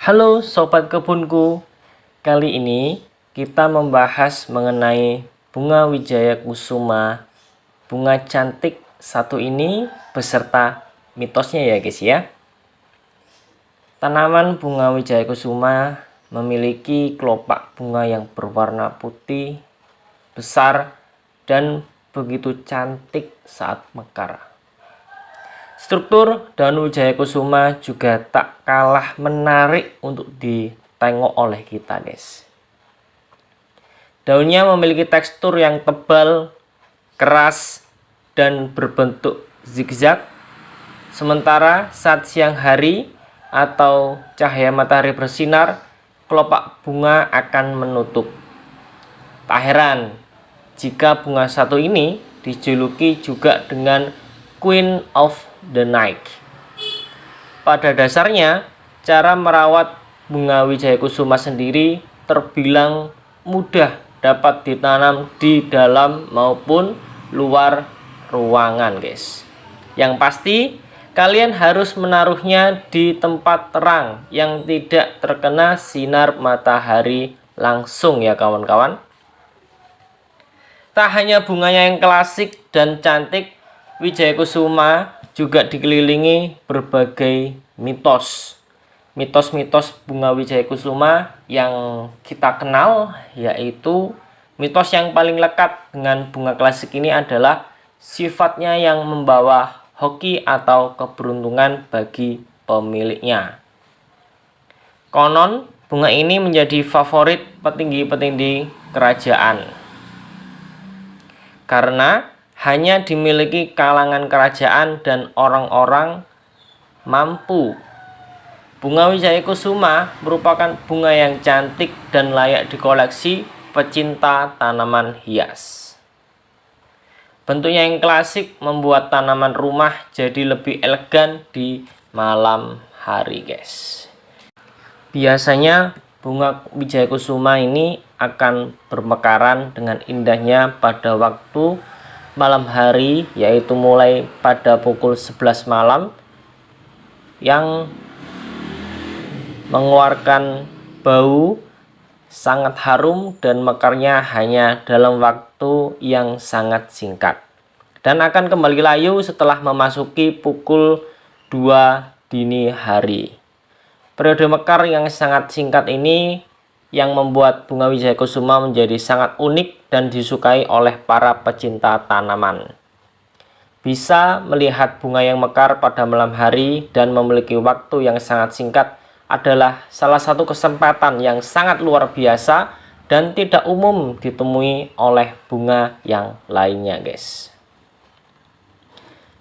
Halo Sobat Kebunku, kali ini kita membahas mengenai bunga wijaya kusuma, bunga cantik satu ini beserta mitosnya ya guys ya. Tanaman bunga wijaya kusuma memiliki kelopak bunga yang berwarna putih, besar, dan begitu cantik saat mekar. Struktur daun wijaya kusuma juga tak kalah menarik untuk ditengok oleh kita guys. Daunnya memiliki tekstur yang tebal, keras, dan berbentuk zigzag. Sementara saat siang hari atau cahaya matahari bersinar, kelopak bunga akan menutup. Tak heran jika bunga satu ini dijuluki juga dengan Queen of the Night. Pada dasarnya, cara merawat bunga wijaya kusuma sendiri terbilang mudah, dapat ditanam di dalam maupun luar ruangan guys. Yang pasti kalian harus menaruhnya di tempat terang yang tidak terkena sinar matahari langsung ya kawan-kawan. Tak hanya bunganya yang klasik dan cantik, wijaya kusuma juga dikelilingi berbagai mitos. Mitos-mitos bunga wijaya kusuma yang kita kenal yaitu mitos yang paling lekat dengan bunga klasik ini adalah sifatnya yang membawa hoki atau keberuntungan bagi pemiliknya. Konon bunga ini menjadi favorit petinggi-petinggi kerajaan karena hanya dimiliki kalangan kerajaan dan orang-orang mampu. Bunga wijaya kusuma merupakan bunga yang cantik dan layak dikoleksi pecinta tanaman hias. Bentuknya yang klasik membuat tanaman rumah jadi lebih elegan di malam hari guys. Biasanya bunga wijaya kusuma ini akan bermekaran dengan indahnya pada waktu malam hari, yaitu mulai pada pukul 11 malam, yang mengeluarkan bau sangat harum dan mekarnya hanya dalam waktu yang sangat singkat, dan akan kembali layu setelah memasuki pukul 2 dini hari. Periode mekar yang sangat singkat ini yang membuat bunga wijaya kusuma menjadi sangat unik dan disukai oleh para pecinta tanaman. Bisa melihat bunga yang mekar pada malam hari dan memiliki waktu yang sangat singkat adalah salah satu kesempatan yang sangat luar biasa dan tidak umum ditemui oleh bunga yang lainnya guys.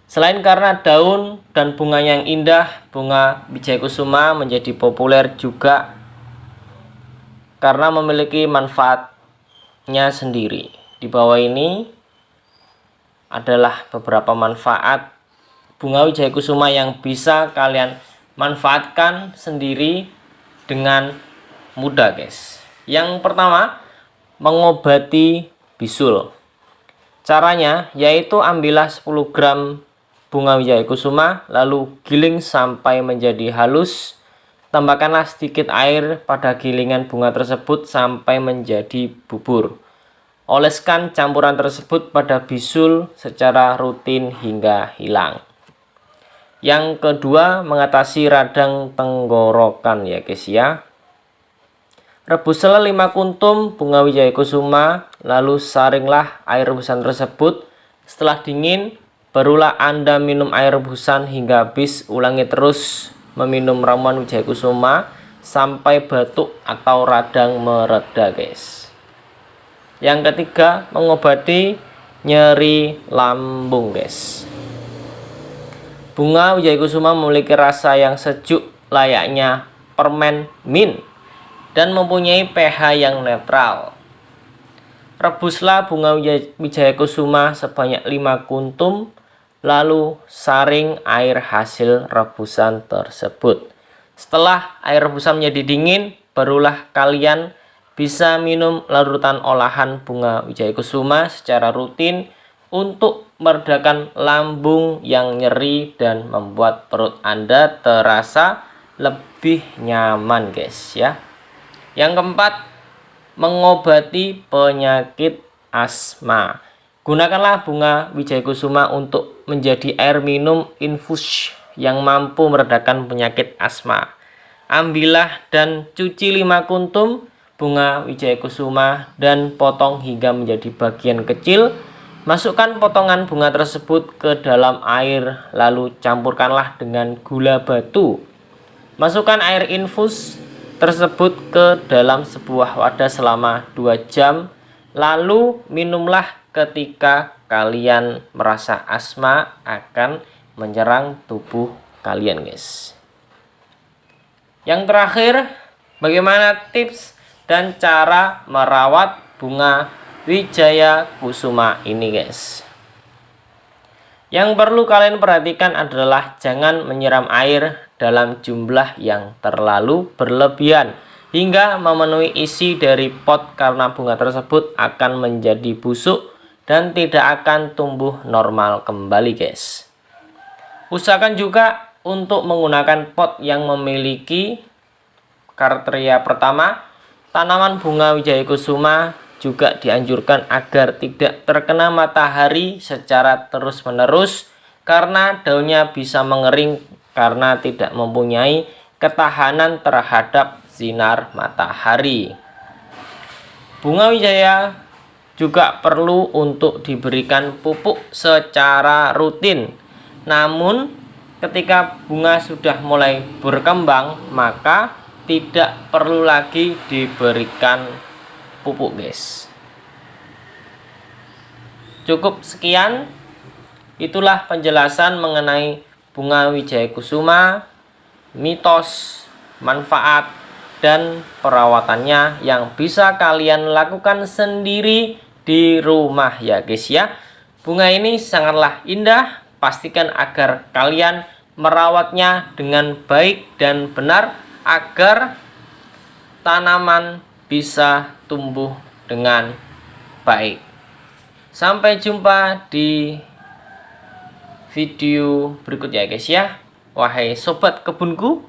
Selain karena daun dan bunganya yang indah, bunga wijaya kusuma menjadi populer juga karena memiliki manfaatnya sendiri. Di bawah ini adalah beberapa manfaat bunga wijaya kusuma yang bisa kalian manfaatkan sendiri dengan mudah guys. Yang pertama, mengobati bisul. Caranya yaitu ambillah 10 gram bunga wijaya kusuma, lalu giling sampai menjadi halus. Tambahkanlah sedikit air pada gilingan bunga tersebut sampai menjadi bubur. Oleskan campuran tersebut pada bisul secara rutin hingga hilang. Yang kedua, mengatasi radang tenggorokan ya guys ya. Rebuslah 5 kuntum bunga wijaya kusuma, lalu saringlah air rebusan tersebut. Setelah dingin, barulah Anda minum air rebusan hingga habis. Ulangi terus meminum ramuan wijaya kusuma sampai batuk atau radang mereda guys. Yang ketiga, mengobati nyeri lambung guys. Bunga wijaya kusuma memiliki rasa yang sejuk layaknya permen mint dan mempunyai pH yang netral. Rebuslah bunga wijaya kusuma sebanyak 5 kuntum, lalu saring air hasil rebusan tersebut. Setelah air rebusan menjadi dingin, barulah kalian bisa minum larutan olahan bunga wijaya kusuma secara rutin untuk meredakan lambung yang nyeri dan membuat perut Anda terasa lebih nyaman guys ya. Yang keempat, mengobati penyakit asma. Gunakanlah bunga Wijaya Kusuma untuk menjadi air minum infus yang mampu meredakan penyakit asma. Ambillah dan cuci 5 kuntum bunga Wijaya Kusuma dan potong hingga menjadi bagian kecil. Masukkan potongan bunga tersebut ke dalam air, lalu campurkanlah dengan gula batu. Masukkan air infus tersebut ke dalam sebuah wadah selama 2 jam, lalu minumlah ketika kalian merasa asma akan menyerang tubuh kalian guys. Yang terakhir, bagaimana tips dan cara merawat bunga Wijaya Kusuma ini guys. Yang perlu kalian perhatikan adalah jangan menyiram air dalam jumlah yang terlalu berlebihan hingga memenuhi isi dari pot, karena bunga tersebut akan menjadi busuk dan tidak akan tumbuh normal kembali guys. Usahakan juga untuk menggunakan pot yang memiliki kriteria pertama. Tanaman bunga Wijaya Kusuma juga dianjurkan agar tidak terkena matahari secara terus-menerus karena daunnya bisa mengering karena tidak mempunyai ketahanan terhadap sinar matahari. Bunga Wijaya juga perlu untuk diberikan pupuk secara rutin. Namun ketika bunga sudah mulai berkembang, maka tidak perlu lagi diberikan pupuk guys. Cukup sekian, itulah penjelasan mengenai bunga Wijaya Kusuma, mitos, manfaat, dan perawatannya yang bisa kalian lakukan sendiri di rumah ya guys ya. Bunga ini sangatlah indah, pastikan agar kalian merawatnya dengan baik dan benar agar tanaman bisa tumbuh dengan baik. Sampai jumpa di video berikutnya guys ya. Wahai sobat kebunku,